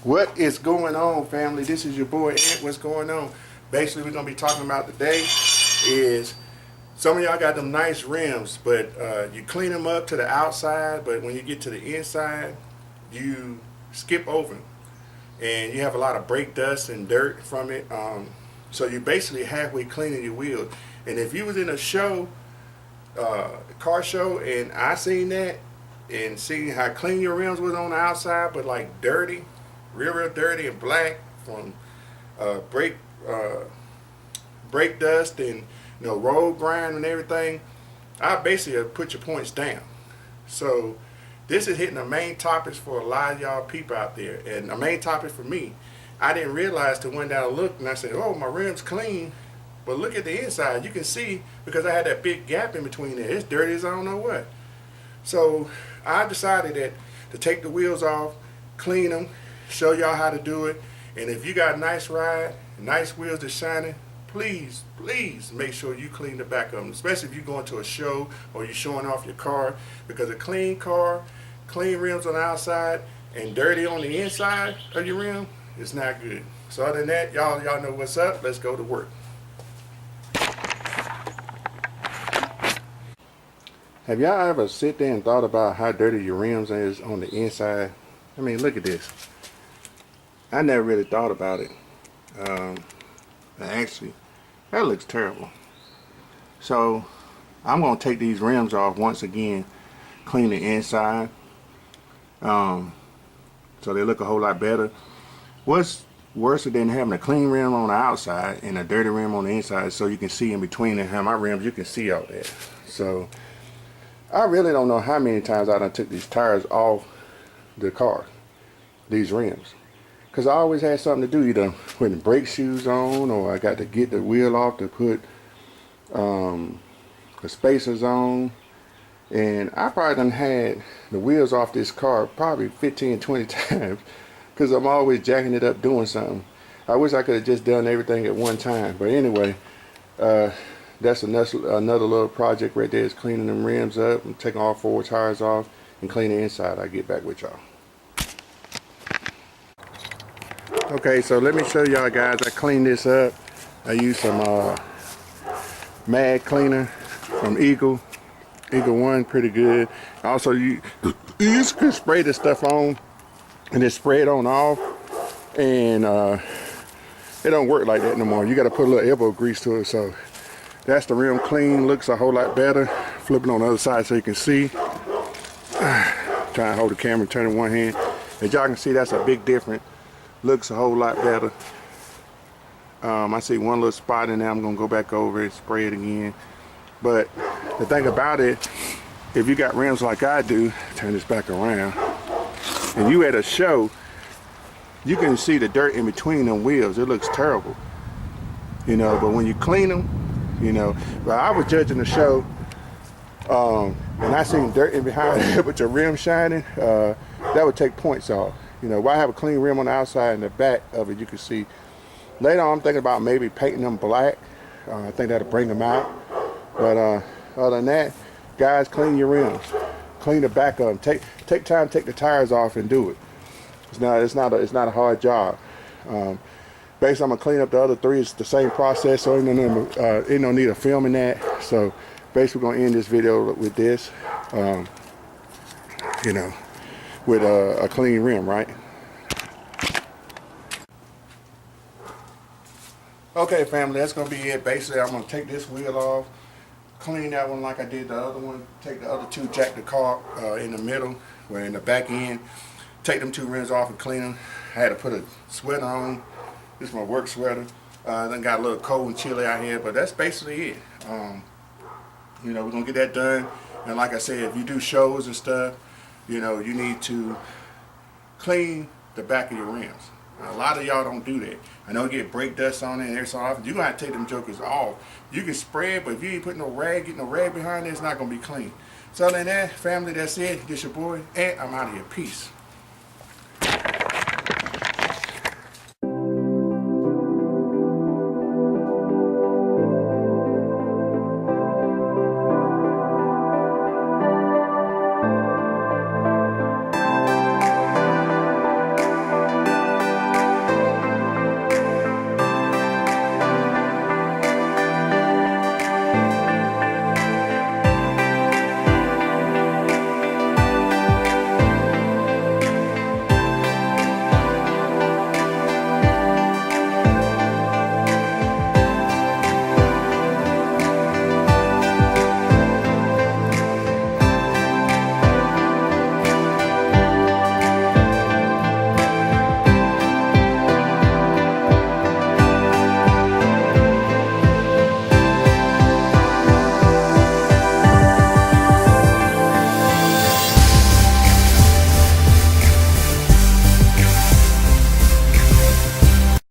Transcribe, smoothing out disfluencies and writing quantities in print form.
What is going on, family? This is your boy Ant. What's going on? Basically, we're gonna be talking about today is some of y'all got them nice rims, but you clean them up to the outside, but when you get to the inside, you skip over them, and you have a lot of brake dust and dirt from it. So you basically halfway cleaning your wheels. And if you was in a show, car show, and I seen that and seen how clean your rims was on the outside, but like dirty, real dirty and black from brake dust and road grind and everything, I basically put your points down. So this is hitting the main topics for a lot of y'all people out there, and the main topic for me. I didn't realize till one day I looked and I said, oh, my rim's clean, but look at the inside. You can see, because I had that big gap in between there, it's dirty as I don't know what. So I decided to take the wheels off, clean them, show y'all how to do it. And if you got a nice ride, nice wheels that's shining, please make sure you clean the back of them, especially if you're going to a show or you're showing off your car, because a clean car, clean rims on the outside and dirty on the inside of your rim is not good. So other than that, y'all know what's up. Let's go to work. Have y'all ever sit there and thought about how dirty your rims is on the inside? I mean, look at this. I never really thought about it. Actually, that looks terrible. So I'm gonna take these rims off once again, clean the inside, so they look a whole lot better. What's worse than having a clean rim on the outside and a dirty rim on the inside, so you can see in between and have my rims, you can see out there. So I really don't know how many times I done took these tires off the car, these rims, because I always had something to do, either putting brake shoes on, or I got to get the wheel off to put the spacers on. And I probably done had the wheels off this car probably 15, 20 times, because I'm always jacking it up doing something. I wish I could have just done everything at one time. But anyway, that's another little project right there, is cleaning them rims up and taking all 4 tires off and cleaning the inside. I'll get back with y'all. Okay, so let me show y'all guys. I cleaned this up. I used some Mag cleaner from Eagle 1, pretty good. Also, you just can spray this stuff on and then spray it on off, and it don't work like that no more. You got to put a little elbow grease to it. So that's the rim clean. Looks a whole lot better. Flip it on the other side so you can see. Trying to hold the camera, turn it in one hand. As y'all can see, that's a big difference. Looks a whole lot better. I see one little spot in there. I'm gonna go back over it, spray it again. But the thing about it, if you got rims like I do, turn this back around, and you at a show, you can see the dirt in between them wheels. It looks terrible, but when you clean them, but I was judging the show, and I seen dirt in behind it with your rim shining, that would take points off. Why have a clean rim on the outside and the back of it, you can see. Later on, I'm thinking about maybe painting them black. I think that'll bring them out. But other than that, guys, clean your rims. Clean the back of them. Take time to take the tires off and do it. It's not a hard job. Basically, I'm gonna clean up the other 3. It's the same process, so ain't no need of filming that. So basically, we're gonna end this video with this. With a clean rim, right? Okay, family, that's gonna be it. Basically, I'm gonna take this wheel off, clean that one like I did the other one, take the other 2, jack the car in the middle, or in the back end, take them 2 rims off and clean them. I had to put a sweater on. This is my work sweater. Then got a little cold and chilly out here, but that's basically it. We're gonna get that done. And like I said, if you do shows and stuff, you need to clean the back of your rims. A lot of y'all don't do that. I know you get brake dust on it and every so often. You're going to take them jokers off. You can spray it, but if you ain't putting no rag, getting no rag behind it, it's not going to be clean. So other than that, family, that's it. This your boy, and I'm out of here. Peace.